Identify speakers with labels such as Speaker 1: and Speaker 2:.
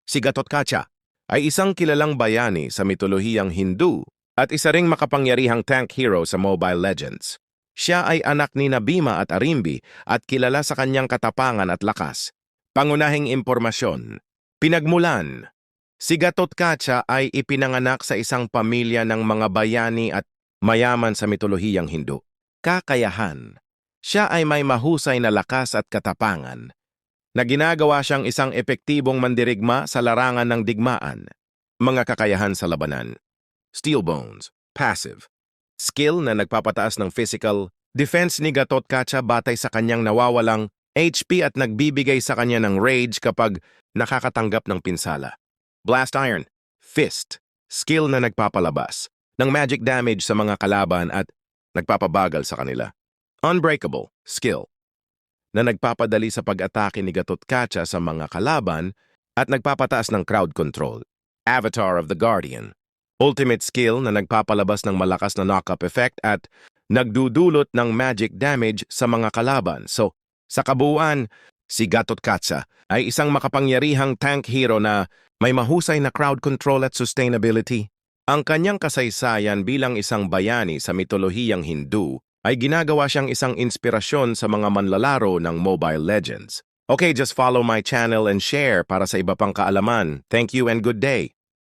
Speaker 1: Si Gatotkacha ay isang kilalang bayani sa mitolohiyang Hindu at isa ring makapangyarihang tank hero sa Mobile Legends. Siya ay anak ni Bhima at Arimbi at kilala sa kanyang katapangan at lakas. Pangunahing impormasyon, pinagmulan. Si Gatotkacha ay ipinanganak sa isang pamilya ng mga bayani at mayaman sa mitolohiyang Hindu. Kakayahan. Siya ay may mahusay na lakas at katapangan na ginagawa siyang isang epektibong mandirigma sa larangan ng digmaan. Mga kakayahan sa labanan. Steel Bones, passive. Skill na nagpapataas ng physical defense ni Gatotkacha batay sa kanyang nawawalang HP at nagbibigay sa kanya ng rage kapag nakakatanggap ng pinsala. Blast Iron, fist. Skill na nagpapalabas ng magic damage sa mga kalaban at nagpapabagal sa kanila. Unbreakable, skill na nagpapadali sa pag-atake ni Gatotkacha sa mga kalaban at nagpapataas ng crowd control. Avatar of the Guardian. Ultimate skill na nagpapalabas ng malakas na knock-up effect at nagdudulot ng magic damage sa mga kalaban. So, sa kabuuan, si Gatotkacha ay isang makapangyarihang tank hero na may mahusay na crowd control at sustainability. Ang kanyang kasaysayan bilang isang bayani sa mitolohiyang Hindu ay ginagawa siyang isang inspirasyon sa mga manlalaro ng Mobile Legends. Okay, just follow my channel and share para sa iba pang kaalaman. Thank you and good day.